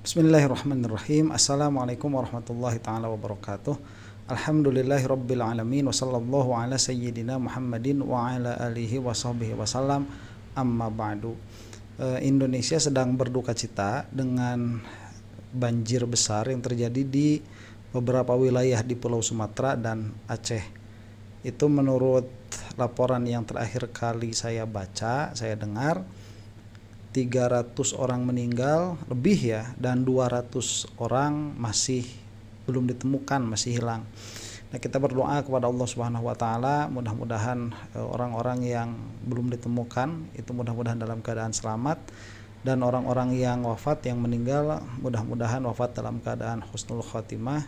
Bismillahirrahmanirrahim. Assalamualaikum warahmatullahi taala wabarakatuh. Alhamdulillahirabbil alamin wa sallallahu ala sayyidina Muhammadin wa ala alihi wa sahbihi wasallam. Amma ba'du. Indonesia sedang berduka cita dengan banjir besar yang terjadi di beberapa wilayah di Pulau Sumatera dan Aceh. Itu menurut laporan yang terakhir kali saya baca, saya dengar 300 orang meninggal lebih ya, dan 200 orang masih belum ditemukan, masih hilang. Nah, kita berdoa kepada Allah Subhanahu wa taala, mudah-mudahan orang-orang yang belum ditemukan itu mudah-mudahan dalam keadaan selamat, dan orang-orang yang wafat, yang meninggal, mudah-mudahan wafat dalam keadaan husnul khotimah,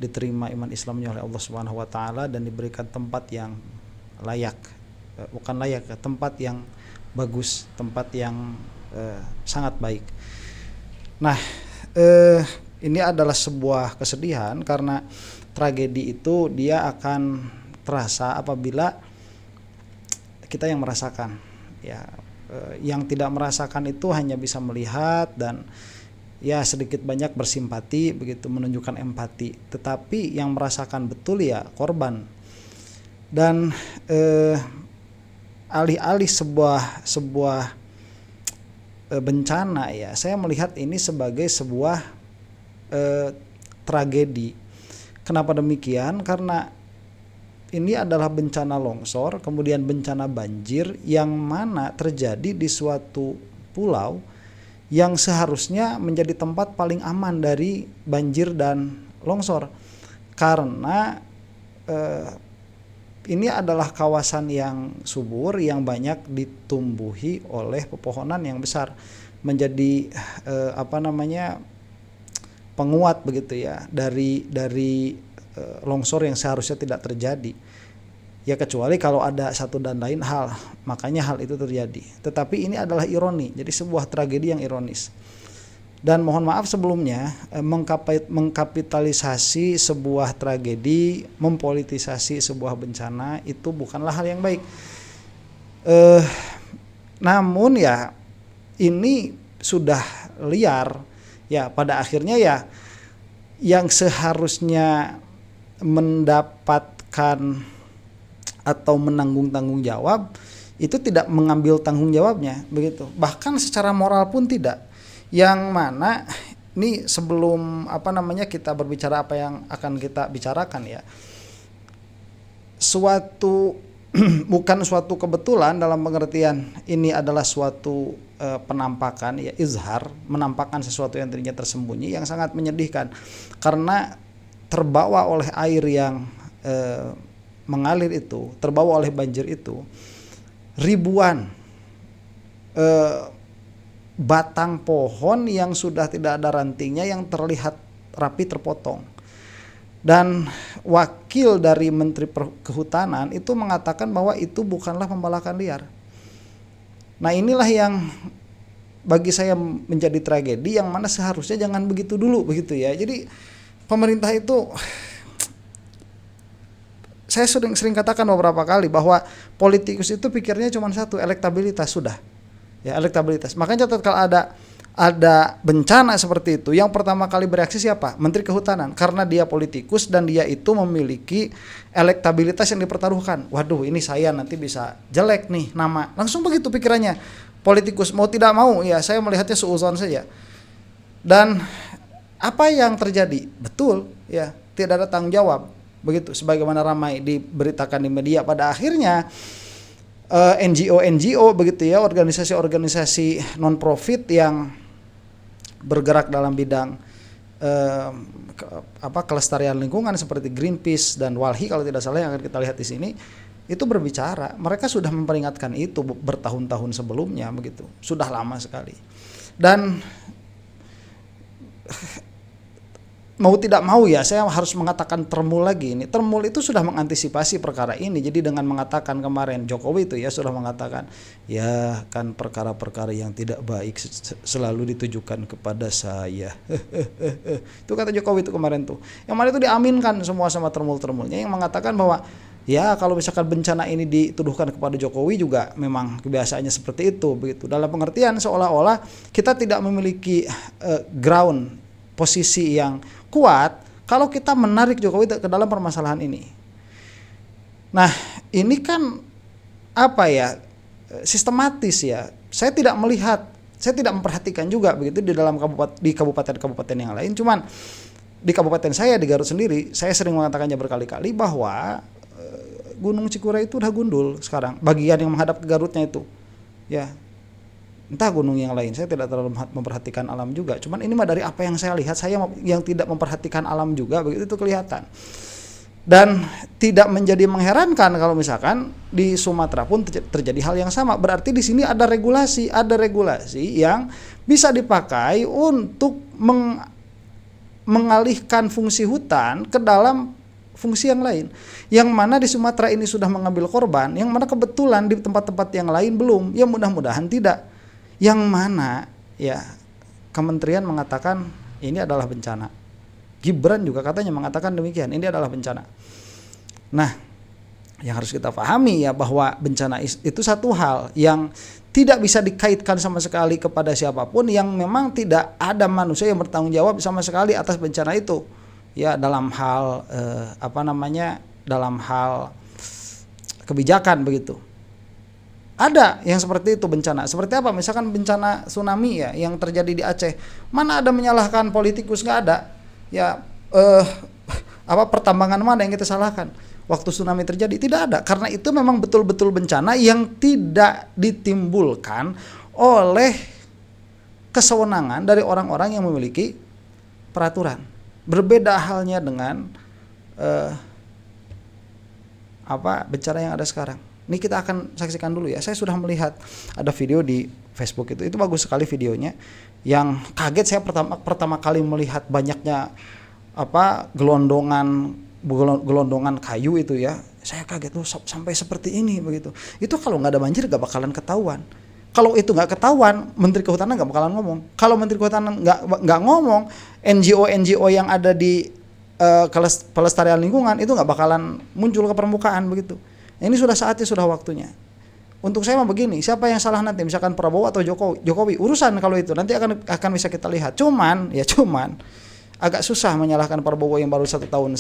diterima iman Islamnya oleh Allah Subhanahu wa taala dan diberikan tempat yang layak. Bukan layak, tempat yang bagus, tempat yang sangat baik. Nah, ini adalah sebuah kesedihan karena tragedi itu dia akan terasa apabila kita yang merasakan. Ya, yang tidak merasakan itu hanya bisa melihat dan ya sedikit banyak bersimpati, begitu, menunjukkan empati. Tetapi yang merasakan betul ya korban. Dan alih-alih sebuah bencana, ya saya melihat ini sebagai sebuah tragedi. Kenapa demikian? Karena ini adalah bencana longsor, kemudian bencana banjir yang mana terjadi di suatu pulau yang seharusnya menjadi tempat paling aman dari banjir dan longsor, karena ini adalah kawasan yang subur yang banyak ditumbuhi oleh pepohonan yang besar, menjadi penguat begitu ya dari longsor yang seharusnya tidak terjadi. Ya kecuali kalau ada satu dan lain hal, makanya hal itu terjadi. Tetapi ini adalah ironi, jadi sebuah tragedi yang ironis. Dan mohon maaf sebelumnya, mengkapitalisasi sebuah tragedi, mempolitisasi sebuah bencana itu bukanlah hal yang baik. Namun ya ini sudah liar. Ya pada akhirnya ya yang seharusnya mendapatkan atau menanggung tanggung jawab itu tidak mengambil tanggung jawabnya, begitu. Bahkan secara moral pun tidak. Yang mana ini sebelum kita berbicara apa yang akan kita bicarakan ya, bukan suatu kebetulan dalam pengertian ini adalah suatu penampakan ya, izhar, menampakkan sesuatu yang tadinya tersembunyi, yang sangat menyedihkan karena terbawa oleh air yang mengalir itu, terbawa oleh banjir itu, ribuan batang pohon yang sudah tidak ada rantingnya yang terlihat rapi terpotong. Dan wakil dari Menteri Kehutanan itu mengatakan bahwa itu bukanlah pembalakan liar. Nah, inilah yang bagi saya menjadi tragedi, yang mana seharusnya jangan begitu dulu, begitu ya. Jadi pemerintah itu, saya sering katakan beberapa kali bahwa politikus itu pikirnya cuma satu, elektabilitas, sudah. Ya, elektabilitas. Makanya catat kalau ada bencana seperti itu, yang pertama kali bereaksi siapa? Menteri Kehutanan, karena dia politikus dan dia itu memiliki elektabilitas yang dipertaruhkan. Waduh, ini saya nanti bisa jelek nih nama. Langsung begitu pikirannya. Politikus mau tidak mau ya, saya melihatnya suuzon saja. Dan apa yang terjadi? Betul ya, tidak ada tanggung jawab. Begitu sebagaimana ramai diberitakan di media, pada akhirnya NGO begitu ya, organisasi-organisasi non profit yang bergerak dalam bidang kelestarian lingkungan seperti Greenpeace dan Walhi kalau tidak salah yang akan kita lihat di sini, itu berbicara. Mereka sudah memperingatkan itu bertahun-tahun sebelumnya, begitu, sudah lama sekali. Dan mau tidak mau ya, saya harus mengatakan Termul lagi ini. Termul itu sudah mengantisipasi perkara ini. Jadi dengan mengatakan kemarin Jokowi itu ya sudah mengatakan, ya kan perkara-perkara yang tidak baik selalu ditujukan kepada saya. Itu kata Jokowi itu kemarin tuh. Yang mana itu diaminkan semua sama Termul-termulnya yang mengatakan bahwa Ya kalau misalkan bencana ini dituduhkan kepada Jokowi juga memang kebiasaannya seperti itu begitu. Dalam pengertian seolah-olah kita tidak memiliki ground posisi yang kuat kalau kita menarik Jokowi ke dalam permasalahan ini. Nah, ini kan apa ya? Sistematis ya. Saya tidak memperhatikan juga begitu di dalam kabupaten-kabupaten yang lain. Cuman di kabupaten saya di Garut sendiri, saya sering mengatakannya berkali-kali bahwa Gunung Cikuray itu udah gundul sekarang, bagian yang menghadap ke Garutnya itu, ya. Entah gunung yang lain, saya tidak terlalu memperhatikan alam juga. Cuman ini mah dari apa yang saya lihat, saya yang tidak memperhatikan alam juga, begitu itu kelihatan. Dan tidak menjadi mengherankan kalau misalkan di Sumatera pun terjadi hal yang sama. Berarti di sini ada regulasi yang bisa dipakai untuk mengalihkan fungsi hutan ke dalam fungsi yang lain, yang mana di Sumatera ini sudah mengambil korban, yang mana kebetulan di tempat-tempat yang lain belum, ya mudah-mudahan tidak, yang mana ya kementerian mengatakan ini adalah bencana, Gibran juga katanya mengatakan demikian, ini adalah bencana. Nah, yang harus kita pahami ya bahwa bencana itu satu hal yang tidak bisa dikaitkan sama sekali kepada siapapun, yang memang tidak ada manusia yang bertanggung jawab sama sekali atas bencana itu. Ya dalam hal dalam hal kebijakan begitu. Ada yang seperti itu bencana. Seperti apa? Misalkan bencana tsunami ya yang terjadi di Aceh. Mana ada menyalahkan politikus, nggak ada. Ya pertambangan mana yang kita salahkan? Waktu tsunami terjadi tidak ada, karena itu memang betul-betul bencana yang tidak ditimbulkan oleh kesewenangan dari orang-orang yang memiliki peraturan. Berbeda halnya dengan bencana yang ada sekarang. Ini kita akan saksikan dulu ya. Saya sudah melihat ada video di Facebook itu bagus sekali videonya. Yang kaget saya pertama kali melihat banyaknya gelondongan kayu itu ya. Saya kaget tuh sampai seperti ini begitu. Itu kalau nggak ada banjir nggak bakalan ketahuan. Kalau itu nggak ketahuan, Menteri Kehutanan nggak bakalan ngomong. Kalau Menteri Kehutanan nggak ngomong, NGO yang ada di pelestarian lingkungan itu nggak bakalan muncul ke permukaan begitu. Ini sudah saatnya, sudah waktunya. Untuk saya mah begini, siapa yang salah nanti, misalkan Prabowo atau Jokowi, urusan kalau itu nanti akan bisa kita lihat. Cuman agak susah menyalahkan Prabowo yang baru 1,5 tahun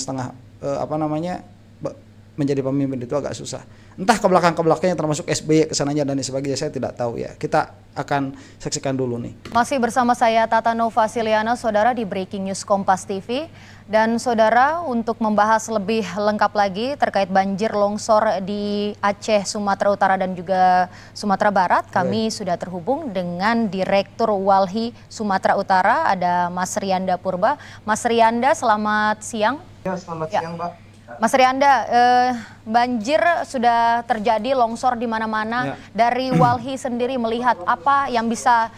menjadi pemimpin, itu agak susah. Entah ke belakangnya termasuk SBY kesananya dan sebagainya, saya tidak tahu ya. Kita akan saksikan dulu nih. Masih bersama saya Tata Nova Siliana, saudara, di Breaking News Kompas TV. Dan saudara, untuk membahas lebih lengkap lagi terkait banjir longsor di Aceh, Sumatera Utara dan juga Sumatera Barat, kami sudah terhubung dengan Direktur Walhi Sumatera Utara, ada Mas Rianda Purba. Mas Rianda, selamat siang. Ya, selamat siang, Mbak. Mas Rianda, banjir sudah terjadi, longsor di mana-mana. Dari Walhi sendiri melihat apa yang bisa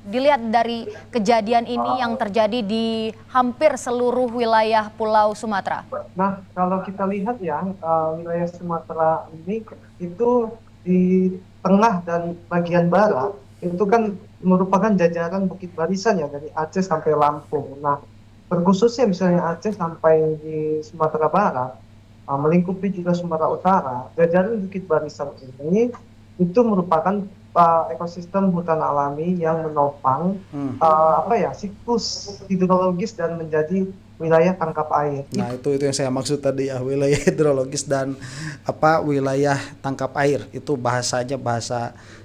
dilihat dari kejadian ini yang terjadi di hampir seluruh wilayah Pulau Sumatera? Nah, kalau kita lihat ya, wilayah Sumatera ini itu di tengah dan bagian barat itu kan merupakan jajaran Bukit Barisan ya, dari Aceh sampai Lampung. Nah, terkhususnya misalnya Aceh sampai di Sumatera Barat, melingkupi juga Sumatera Utara, jajaran Bukit Barisan ini itu merupakan ekosistem hutan alami yang menopang siklus hidrologis dan menjadi wilayah tangkap air. Nah, itu yang saya maksud tadi ya, wilayah hidrologis dan wilayah tangkap air. Itu bahasa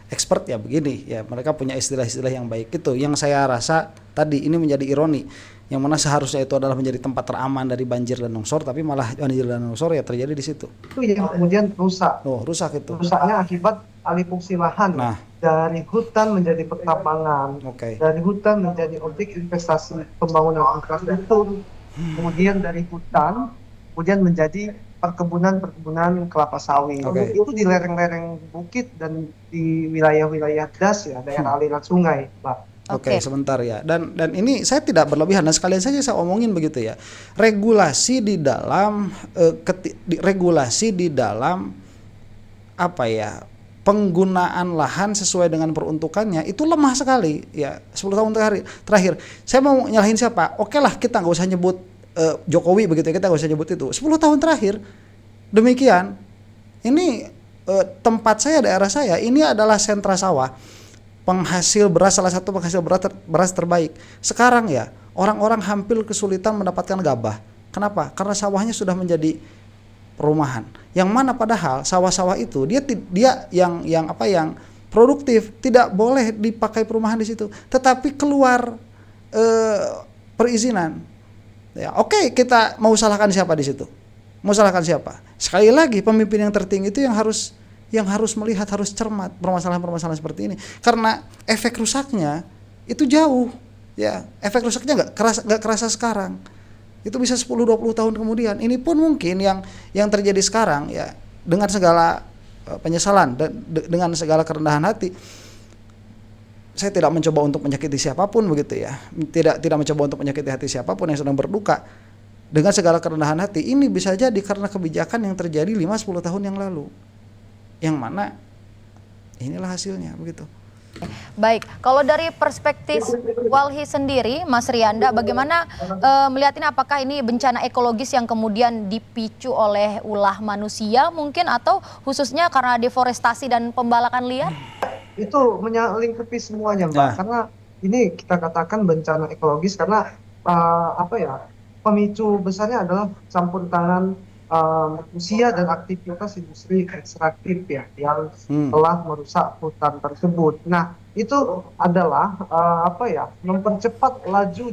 expert ya begini ya, mereka punya istilah-istilah yang baik. Itu yang saya rasa tadi ini menjadi ironi, yang mana seharusnya itu adalah menjadi tempat teraman dari banjir dan longsor, tapi malah banjir dan longsor ya terjadi di situ. Itu yang kemudian rusak. Rusak itu. Rusaknya akibat alih fungsi lahan. Nah, dari hutan menjadi pertambangan, dari hutan menjadi objek investasi pembangunan infrastruktur, kemudian dari hutan kemudian menjadi perkebunan kelapa sawit. Itu di lereng-lereng bukit dan di wilayah-wilayah das ya, daerah aliran sungai, Pak. Oke, sebentar ya. Dan ini saya tidak berlebihan, dan sekalian saja saya omongin begitu ya. Regulasi di dalam penggunaan lahan sesuai dengan peruntukannya itu lemah sekali ya. 10 tahun terakhir. Saya mau nyalahin siapa? Oke lah, kita nggak usah nyebut Jokowi begitu ya, kita nggak usah nyebut itu. 10 tahun terakhir Demikian, ini tempat saya, daerah saya, ini adalah sentra sawah, penghasil beras, salah satu penghasil beras terbaik. Sekarang ya, orang-orang hampir kesulitan mendapatkan gabah. Kenapa? Karena sawahnya sudah menjadi perumahan. Yang mana padahal sawah-sawah itu dia yang produktif, tidak boleh dipakai perumahan di situ. Tetapi keluar perizinan. Ya, oke, kita mau salahkan siapa di situ? Mau salahkan siapa? Sekali lagi, pemimpin yang tertinggi itu yang harus melihat, harus cermat permasalahan-permasalahan seperti ini. Karena efek rusaknya itu jauh, ya. Efek rusaknya nggak kerasa sekarang. Itu bisa 10-20 tahun kemudian. Ini pun mungkin yang terjadi sekarang, ya, dengan segala penyesalan dan dengan segala kerendahan hati. Saya tidak mencoba untuk menyakiti siapapun begitu ya. Tidak mencoba untuk menyakiti hati siapapun yang sedang berduka. Dengan segala kerendahan hati, ini bisa jadi karena kebijakan yang terjadi 5-10 tahun yang lalu. Yang mana inilah hasilnya begitu. Baik, kalau dari perspektif Walhi sendiri, Mas Riyanda, bagaimana melihat ini, apakah ini bencana ekologis yang kemudian dipicu oleh ulah manusia mungkin, atau khususnya karena deforestasi dan pembalakan liar? Itu menyelingkupi semuanya, Mbak. Karena ini kita katakan bencana ekologis karena pemicu besarnya adalah campur tangan manusia dan aktivitas industri ekstraktif ya yang telah merusak hutan tersebut. Nah, itu adalah mempercepat laju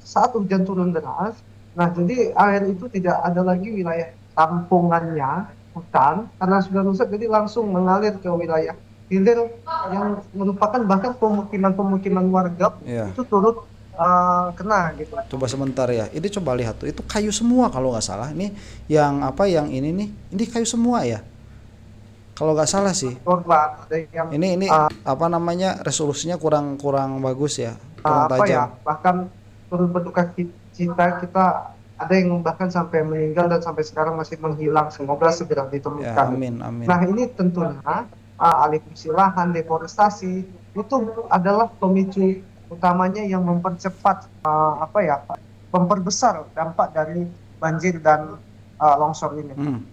saat hujan turun deras. Nah, jadi air itu tidak ada lagi wilayah tampungannya hutan karena sudah rusak, jadi langsung mengalir ke wilayah hilir yang merupakan bahkan pemukiman warga itu turut kena gitu. Coba sebentar ya, ini coba lihat tuh, itu kayu semua kalau nggak salah. Ini yang ini kayu semua ya, kalau nggak salah sih. Ini resolusinya kurang bagus ya, kurang tajam. Bahkan turut berduka kita ada yang bahkan sampai meninggal dan sampai sekarang masih menghilang. Semoga segera ditemukan. Ya, amin. Nah, ini tentunya alih fungsi lahan, deforestasi itu adalah pemicu utamanya yang mempercepat memperbesar dampak dari banjir dan longsor ini.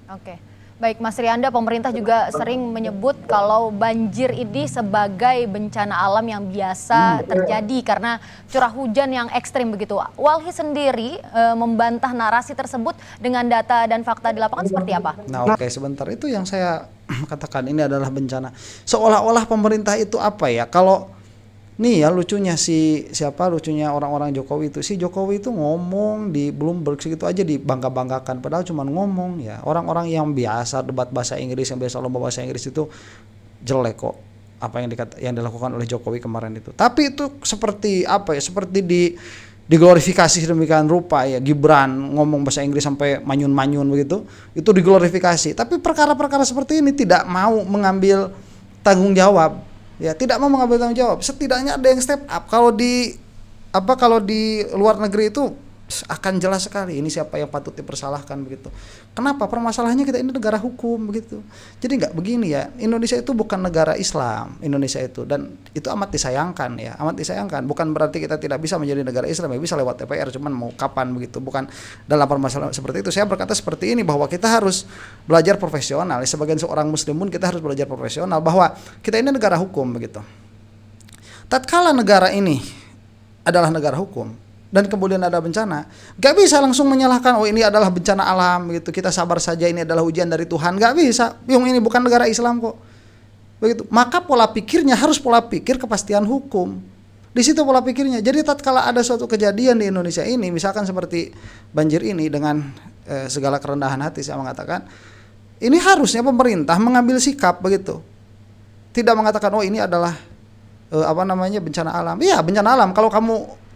Oke. Baik, Mas Riyanda, pemerintah juga sering menyebut kalau banjir ini sebagai bencana alam yang biasa terjadi karena curah hujan yang ekstrim begitu. Walhi sendiri membantah narasi tersebut dengan data dan fakta di lapangan seperti apa? Nah, oke, sebentar, itu yang saya katakan ini adalah bencana. Seolah-olah pemerintah itu apa ya? Kalau nih ya, lucunya orang-orang Jokowi itu, si Jokowi itu ngomong di Bloomberg segitu aja dibangga-banggakan, padahal cuma ngomong ya. Orang-orang yang biasa debat bahasa Inggris, yang biasa lomba bahasa Inggris itu jelek kok apa yang dilakukan oleh Jokowi kemarin itu. Tapi itu seperti diglorifikasi sedemikian rupa ya. Gibran ngomong bahasa Inggris sampai manyun-manyun begitu, itu diglorifikasi. Tapi perkara-perkara seperti ini tidak mau mengambil tanggung jawab. Ya, tidak mau mengambil tanggung jawab. Setidaknya ada yang step up. Kalau di luar negeri itu akan jelas sekali ini siapa yang patut dipersalahkan begitu. Kenapa? Permasalahannya kita ini negara hukum begitu. Jadi nggak begini ya. Indonesia itu bukan negara Islam, Indonesia itu, dan itu amat disayangkan ya, amat disayangkan. Bukan berarti kita tidak bisa menjadi negara Islam, ya bisa lewat DPR, cuman mau kapan begitu. Bukan dalam permasalahan seperti itu. Saya berkata seperti ini, bahwa kita harus belajar profesional. Sebagai seorang muslim pun kita harus belajar profesional bahwa kita ini negara hukum begitu. Tatkala negara ini adalah negara hukum dan kemudian ada bencana, gak bisa langsung menyalahkan, oh ini adalah bencana alam gitu, kita sabar saja, ini adalah ujian dari Tuhan. Gak bisa, ini bukan negara Islam kok begitu. Maka pola pikirnya harus pola pikir kepastian hukum. Di situ pola pikirnya. Jadi tatkala ada suatu kejadian di Indonesia ini, misalkan seperti banjir ini, dengan segala kerendahan hati saya mengatakan, ini harusnya pemerintah mengambil sikap begitu. Tidak mengatakan oh ini adalah bencana alam. Iya, bencana alam.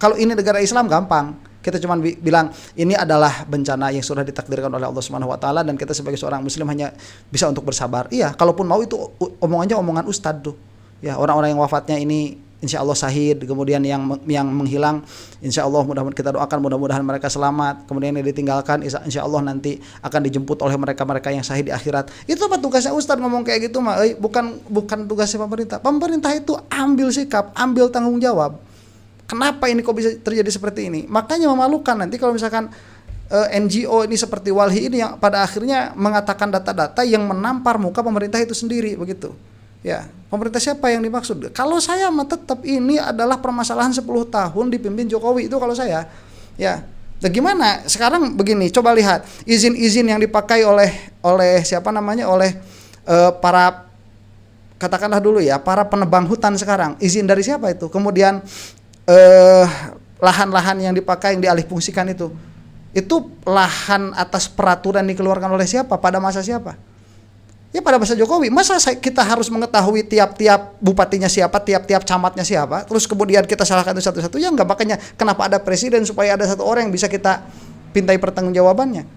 Kalau ini negara Islam gampang. Kita cuma bilang ini adalah bencana yang sudah ditakdirkan oleh Allah Subhanahu wa taala dan kita sebagai seorang muslim hanya bisa untuk bersabar. Iya, kalaupun mau itu omongannya omongan ustadz tuh. Ya, orang-orang yang wafatnya ini insya Allah syahid, kemudian yang menghilang insya Allah mudah-mudahan kita doakan mudah-mudahan mereka selamat, kemudian yang ditinggalkan insya Allah nanti akan dijemput oleh mereka-mereka yang syahid di akhirat. Itu apa tugasnya ustadz ngomong kayak gitu mah? Bukan tugasnya pemerintah. Pemerintah itu ambil sikap, ambil tanggung jawab. Kenapa ini kok bisa terjadi seperti ini? Makanya memalukan nanti kalau misalkan NGO ini seperti Walhi ini yang pada akhirnya mengatakan data-data yang menampar muka pemerintah itu sendiri begitu. Ya, pemerintah siapa yang dimaksud? Kalau saya mah tetap ini adalah permasalahan 10 tahun dipimpin Jokowi itu kalau saya. Ya. Nah, gimana? Sekarang begini, coba lihat izin-izin yang dipakai oleh siapa namanya? Oleh para, katakanlah dulu ya, para penebang hutan sekarang. Izin dari siapa itu? Kemudian lahan-lahan yang dipakai, yang dialihfungsikan itu lahan atas peraturan dikeluarkan oleh siapa? Pada masa siapa? Ya pada masa Jokowi. Masa kita harus mengetahui tiap-tiap bupatinya siapa, tiap-tiap camatnya siapa, terus kemudian kita salahkan itu satu-satu? Ya enggak, makanya kenapa ada presiden, supaya ada satu orang yang bisa kita pintai pertanggungjawabannya.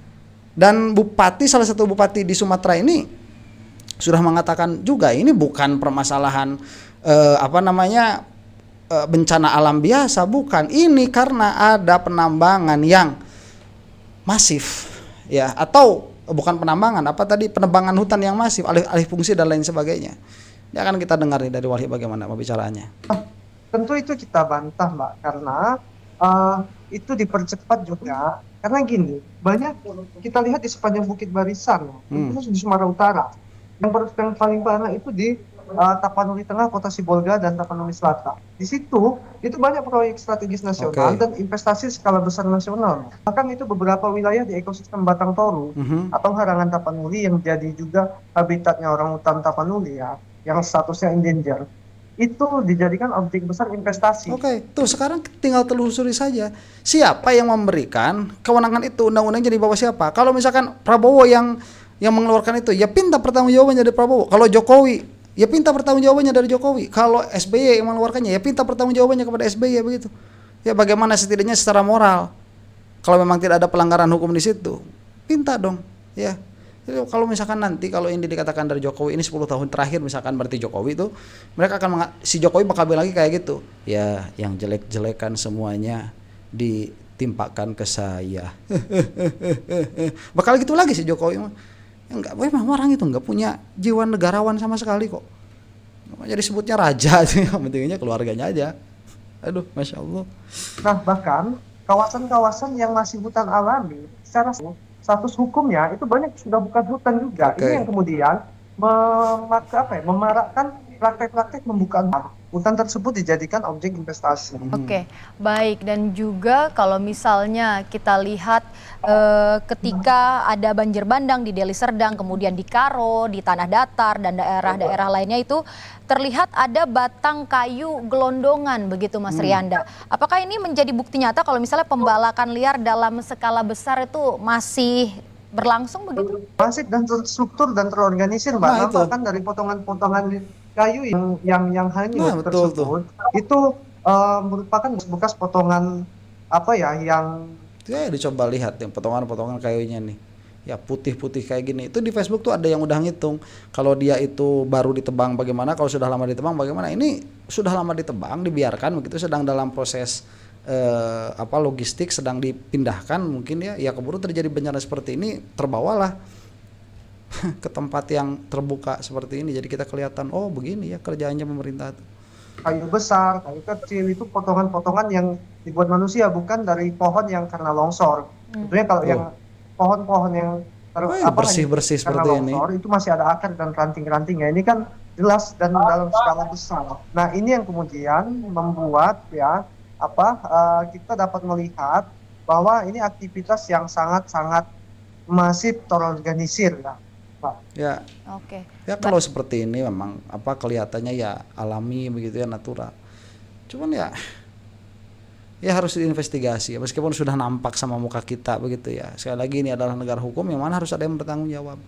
Dan salah satu bupati di Sumatera ini sudah mengatakan juga ini bukan permasalahan bencana alam biasa, bukan. Ini karena ada penambangan yang masif, ya, atau bukan penambangan, penebangan hutan yang masif, alih fungsi dan lain sebagainya. Ya kan kita dengar nih dari Walhi bagaimana pembicaraannya. Tentu itu kita bantah, Mbak, karena itu dipercepat juga. Karena gini, banyak kita lihat di sepanjang Bukit Barisan, khusus di Sumatera Utara. Yang paling parah itu di Tapanuli Tengah, Kota Sibolga, dan Tapanuli Selatan. Di situ itu banyak proyek strategis nasional dan investasi skala besar nasional. Bahkan itu beberapa wilayah di ekosistem Batang Toru atau Harangan Tapanuli yang jadi juga habitatnya orang hutan Tapanuli ya, yang statusnya endanger. Itu dijadikan objek besar investasi. Tuh sekarang tinggal telusuri saja siapa yang memberikan kewenangan itu, undang-undangnya di bawah siapa. Kalau misalkan Prabowo yang mengeluarkan itu, ya pinta pertanggungjawabannya dari Prabowo. Kalau Jokowi, ya pinta pertanggungjawabannya dari Jokowi. Kalau SBY yang mengeluarkannya, ya pinta pertanggungjawabannya kepada SBY, begitu. Ya bagaimana setidaknya secara moral, kalau memang tidak ada pelanggaran hukum di situ, pinta dong, ya. Jadi kalau misalkan nanti kalau ini dikatakan dari Jokowi ini 10 tahun terakhir misalkan, berarti Jokowi itu mereka akan si Jokowi bakal bilang lagi kayak gitu. Ya, yang jelek-jelekan semuanya ditimpakan ke saya. Bakal gitu lagi si Jokowi. Enggak, memang orang itu enggak punya jiwa negarawan sama sekali kok. Jadi sebutnya raja sih, yang pentingnya keluarganya aja. Aduh, Masya Allah. Nah, bahkan kawasan-kawasan yang masih hutan alami secara status hukumnya itu banyak sudah bukan hutan juga. Ini yang kemudian memarakkan praktek-praktek pembukaan hutan tersebut dijadikan objek investasi. Baik. Dan juga kalau misalnya kita lihat ketika ada banjir bandang di Deli Serdang, kemudian di Karo, di Tanah Datar, dan daerah-daerah lainnya itu terlihat ada batang kayu gelondongan begitu, Mas Riyanda. Apakah ini menjadi bukti nyata kalau misalnya pembalakan liar dalam skala besar itu masih berlangsung begitu? Masif dan terstruktur dan terorganisir, Mbak. Nampak kan dari potongan-potongan kayu yang hanyut tersebut itu merupakan bekas potongan yang dicoba lihat yang potongan-potongan kayunya nih. Ya putih-putih kayak gini. Itu di Facebook tuh ada yang udah ngitung. Kalau dia itu baru ditebang bagaimana, kalau sudah lama ditebang bagaimana. Ini sudah lama ditebang, dibiarkan begitu, sedang dalam proses logistik, sedang dipindahkan mungkin ya keburu terjadi bencana seperti ini, terbawalah ke tempat yang terbuka seperti ini. Jadi kita kelihatan, oh begini ya kerjaannya pemerintah itu. Kayu besar, kayu kecil itu potongan-potongan yang dibuat manusia, bukan dari pohon yang karena longsor. Tentunya kalau yang pohon-pohon yang bersih-bersih seperti longsor, ini itu masih ada akar dan ranting-rantingnya. Ini kan jelas dan dalam skala besar. Nah, ini yang kemudian membuat kita dapat melihat bahwa ini aktivitas yang sangat-sangat masif terorganisir ya, Pak. Ya. Ya kalau seperti ini memang kelihatannya ya alami begitu ya, natural. Cuman ya harus diinvestigasi ya, meskipun sudah nampak sama muka kita begitu ya. Sekali lagi ini adalah negara hukum yang mana harus ada yang bertanggung jawab.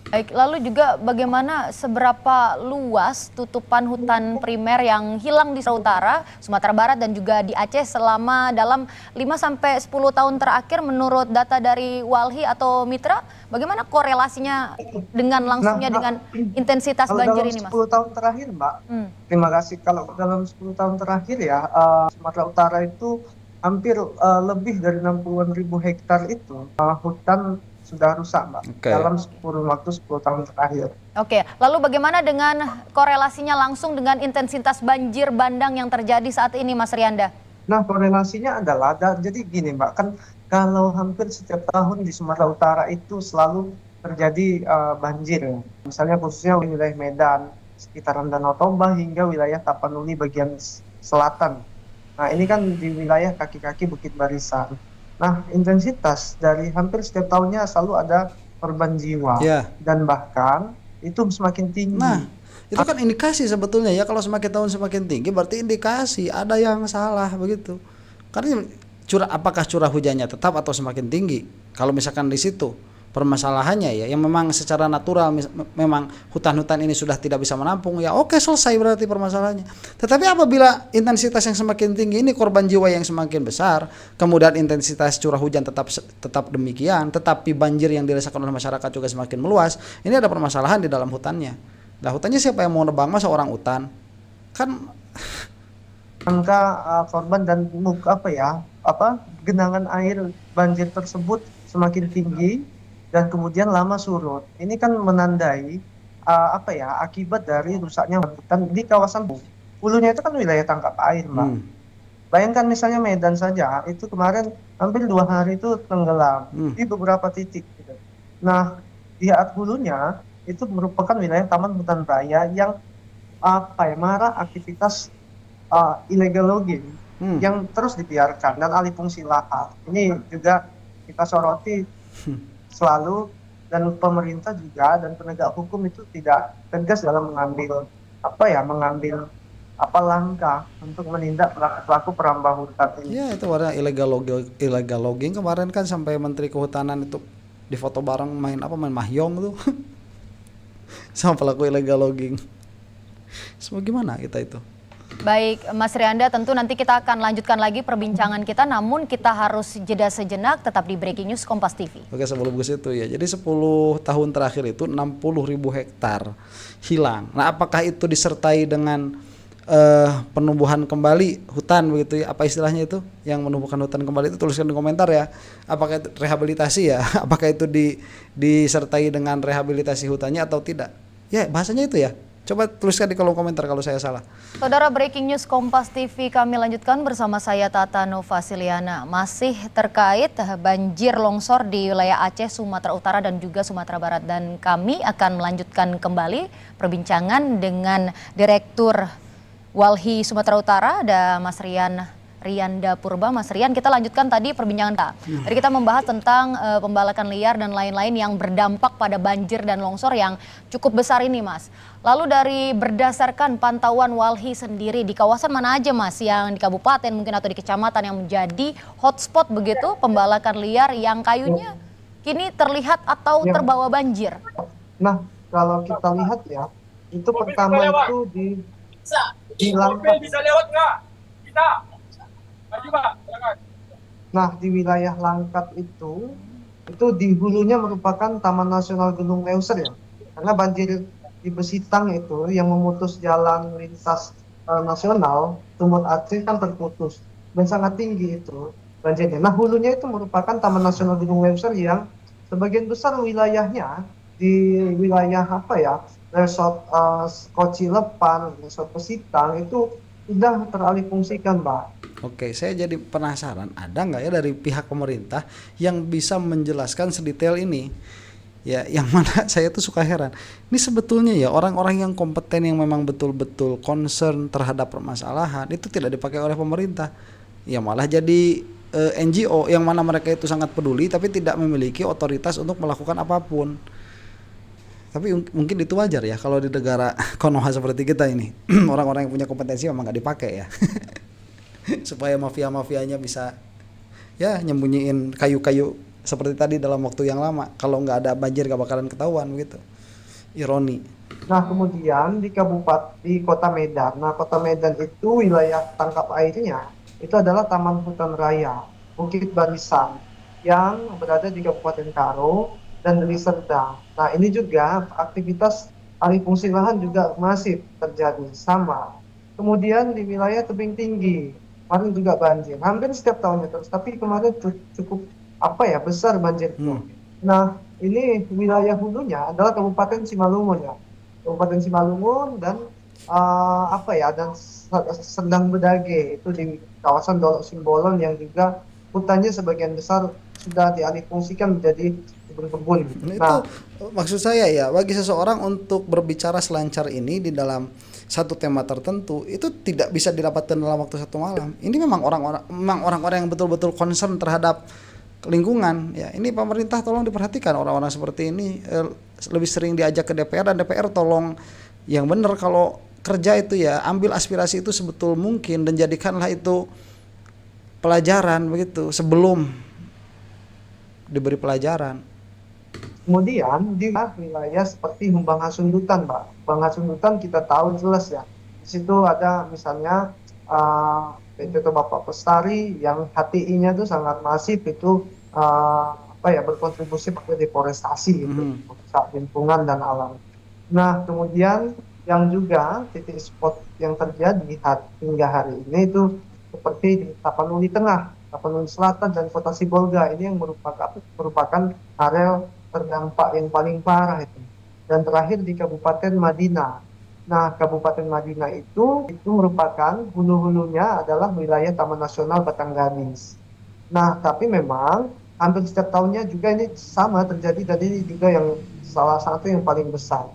Baik, lalu juga bagaimana seberapa luas tutupan hutan primer yang hilang di Sumatera Barat dan juga di Aceh selama dalam 5-10 tahun terakhir menurut data dari Walhi atau Mitra? Bagaimana korelasinya dengan langsungnya dengan intensitas banjir ini, Mas? Dalam 10 tahun terakhir, Mbak. Terima kasih. Kalau dalam 10 tahun terakhir ya, Sumatera Utara itu hampir lebih dari 60.000 hektar itu hutan sudah rusak, Mbak, dalam waktu 10 tahun terakhir. Lalu bagaimana dengan korelasinya langsung dengan intensitas banjir bandang yang terjadi saat ini, Mas Riyanda? Nah, korelasinya adalah, jadi gini, Mbak, kan Kalau hampir setiap tahun di Sumatera Utara itu selalu terjadi banjir ya. Misalnya khususnya wilayah Medan, sekitaran Danau Toba hingga wilayah Tapanuli bagian selatan. Nah, ini kan di wilayah kaki-kaki Bukit Barisan. Nah, intensitas dari hampir setiap tahunnya selalu ada korban jiwa Ya. dan bahkan itu semakin Nah, tinggi. itu kan indikasi sebetulnya ya, kalau semakin tahun semakin tinggi berarti indikasi ada yang salah begitu. Karena apakah curah hujannya tetap atau semakin tinggi? Kalau misalkan di situ permasalahannya ya, yang memang secara natural memang hutan-hutan ini sudah tidak bisa menampung, ya oke, selesai berarti permasalahannya. Tetapi apabila intensitas yang semakin tinggi ini, korban jiwa yang semakin besar, kemudian intensitas curah hujan tetap demikian, tetapi banjir yang dirasakan oleh masyarakat juga semakin meluas, ini ada permasalahan di dalam hutannya. Nah, hutannya siapa yang mau nebang, masa orang hutan? Kan Angka korban dan genangan air banjir tersebut semakin tinggi dan kemudian lama surut. Ini kan menandai akibat dari rusaknya hutan di kawasan hulunya itu kan wilayah tangkap air, Mbak. hmm, Bayangkan misalnya Medan saja itu kemarin hampir 2 hari itu tenggelam di beberapa titik gitu. Nah, di hulunya itu merupakan wilayah Taman Hutan Raya yang marak aktivitas illegal logging hmm. yang terus dibiarkan dan alih fungsi lahan. Ini juga kita soroti selalu, dan pemerintah juga dan penegak hukum itu tidak tegas dalam mengambil langkah untuk menindak pelaku perambah hutan ini. Ya, itu warna illegal logging kemarin kan, sampai Menteri Kehutanan itu difoto bareng main mahjong tuh sama pelaku illegal logging. Semua gimana kita itu? Baik, Mas Rianda, tentu nanti kita akan lanjutkan lagi perbincangan kita, namun kita harus jeda sejenak, tetap di Breaking News Kompas TV. Oke, sebelum ke situ ya. Jadi 10 tahun terakhir itu 60.000 hektar hilang. Nah, apakah itu disertai dengan penumbuhan kembali hutan begitu ya? Apa istilahnya itu? Yang menumbuhkan hutan kembali itu tuliskan di komentar ya. Apakah itu rehabilitasi ya? Apakah itu disertai dengan rehabilitasi hutannya atau tidak? Ya, bahasanya itu ya. Coba tuliskan di kolom komentar kalau saya salah. Saudara, Breaking News Kompas TV kami lanjutkan bersama saya Tata Novasiliana. Masih terkait banjir longsor di wilayah Aceh, Sumatera Utara dan juga Sumatera Barat. Dan kami akan melanjutkan kembali perbincangan dengan Direktur Walhi Sumatera Utara, ada Mas Rianda Purba. Mas Rian, kita lanjutkan tadi perbincangan kita. Tadi kita membahas tentang pembalakan liar dan lain-lain yang berdampak pada banjir dan longsor yang cukup besar ini, Mas. Lalu dari berdasarkan pantauan Walhi sendiri, di kawasan mana aja, Mas, yang di kabupaten mungkin atau di kecamatan yang menjadi hotspot begitu pembalakan liar yang kayunya kini terlihat atau terbawa banjir? Nah, kalau kita lihat ya, itu pertama itu di Langkat. Bisa lewat nggak? Kita. Maju Pak, silakan. Nah, di wilayah Langkat itu di hulunya merupakan Taman Nasional Gunung Leuser ya. Karena banjir di Besitang itu yang memutus jalan lintas nasional, Sumut Aceh kan terputus dan sangat tinggi itu banjirnya. Nah, hulunya itu merupakan Taman Nasional Gunung Leuser yang sebagian besar wilayahnya di wilayah Resort Koci Lepan, Resort Besitang itu sudah teralih fungsikan, Mbak. Oke, saya jadi penasaran, ada nggak ya dari pihak pemerintah yang bisa menjelaskan sedetail ini? Ya, yang mana saya tuh suka heran. Ini sebetulnya ya orang-orang yang kompeten yang memang betul-betul concern terhadap permasalahan itu tidak dipakai oleh pemerintah. Ya malah jadi NGO yang mana mereka itu sangat peduli tapi tidak memiliki otoritas untuk melakukan apapun. Tapi mungkin itu wajar ya kalau di negara Konoha seperti kita ini. Orang-orang yang punya kompetensi memang nggak dipakai ya. Supaya mafia-mafianya bisa ya nyembunyiin kayu-kayu seperti tadi dalam waktu yang lama. Kalau nggak ada banjir nggak bakalan ketahuan begitu. Ironi. Nah, kemudian di Kota Medan. Nah, Kota Medan itu wilayah tangkap airnya itu adalah Taman Hutan Raya Bukit Barisan yang berada di Kabupaten Karo dan Deli Serdang. Nah, ini juga aktivitas alih fungsi lahan juga masih terjadi sama. Kemudian di wilayah tebing tinggi, kemarin juga banjir. Hampir setiap tahunnya terus, tapi kemarin cukup besar banjirnya. Nah, ini wilayah hulunya adalah Kabupaten Simalungun ya. Kabupaten Simalungun dan dan Serdang Bedage itu di kawasan Dolok Simbolon yang juga hutannya sebagian besar sudah dialihfungsikan menjadi kebun-kebun. Nah, itu Nah, maksud saya ya, bagi seseorang untuk berbicara selancar ini di dalam satu tema tertentu itu tidak bisa didapatkan dalam waktu satu malam. Ini memang orang-orang yang betul-betul concern terhadap lingkungan ya. Ini pemerintah tolong diperhatikan orang-orang seperti ini, lebih sering diajak ke DPR, dan DPR tolong yang benar kalau kerja itu ya ambil aspirasi itu sebetul mungkin dan jadikanlah itu pelajaran begitu sebelum diberi pelajaran. kemudian di wilayah seperti Humbang Hasundutan, Pak. Humbang Hasundutan kita tahu jelas ya. Di situ ada misalnya PT Bapak Pelestari yang HTI-nya itu sangat masif, itu apa ya, berkontribusi pada deforestasi itu, merusak lingkungan dan alam. Nah, kemudian yang juga titik spot yang terjadi hingga hari ini itu seperti di Tapanuli Tengah, Tapanuli Selatan, dan Kota Sibolga. Ini yang merupakan area terdampak yang paling parah itu. Dan terakhir di Kabupaten Madinah. Nah, Kabupaten Madinah itu merupakan hulu-hulunya adalah wilayah Taman Nasional Batangganis. Nah, tapi memang hampir setiap tahunnya juga ini sama terjadi, dan ini juga yang salah satu yang paling besar.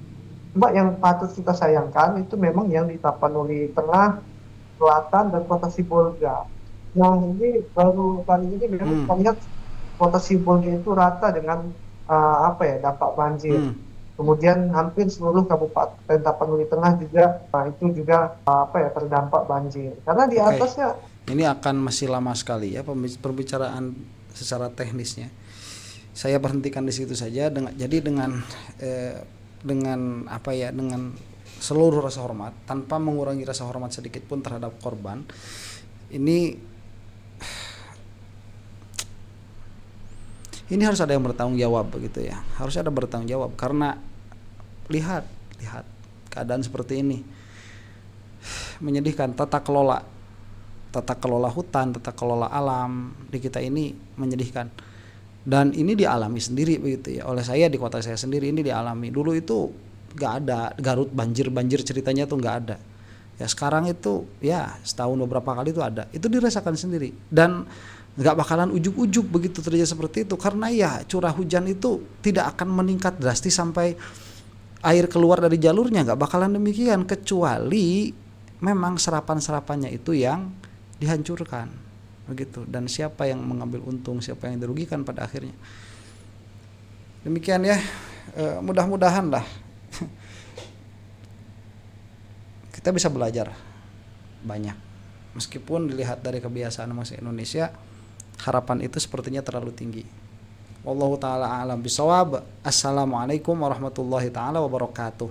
Cuma yang patut kita sayangkan itu memang yang di Tapanuli Tengah, Selatan, dan Kota Sibolga. Nah, ini baru kali ini memang kita lihat Kota Sibolga itu rata dengan apa ya, dampak banjir. Kemudian hampir seluruh Kabupaten Tapanuli Tengah juga itu juga apa ya, terdampak banjir. Karena di atasnya ini akan masih lama sekali ya perbicaraan secara teknisnya. Saya berhentikan di situ saja dengan apa ya, dengan seluruh rasa hormat, tanpa mengurangi rasa hormat sedikit pun terhadap korban. Ini harus ada yang bertanggung jawab begitu ya. Harus ada bertanggung jawab karena lihat keadaan seperti ini. Menyedihkan. Tata kelola hutan, tata kelola alam di kita ini menyedihkan. Dan ini dialami sendiri begitu ya. Oleh saya di kota saya sendiri ini dialami. Dulu itu gak ada Garut banjir ceritanya tuh gak ada. Ya sekarang itu ya setahun beberapa kali itu ada. Itu dirasakan sendiri. Dan gak bakalan ujuk-ujuk begitu terjadi seperti itu, karena ya curah hujan itu tidak akan meningkat drastis sampai air keluar dari jalurnya, gak bakalan demikian, kecuali memang serapan-serapannya itu yang dihancurkan begitu. Dan siapa yang mengambil untung, siapa yang dirugikan pada akhirnya. Demikian ya, mudah-mudahan lah kita bisa belajar banyak, meskipun dilihat dari kebiasaan manusia Indonesia harapan itu sepertinya terlalu tinggi. Wallahu taala a'lam bisawab. Assalamualaikum warahmatullahi taala wabarakatuh.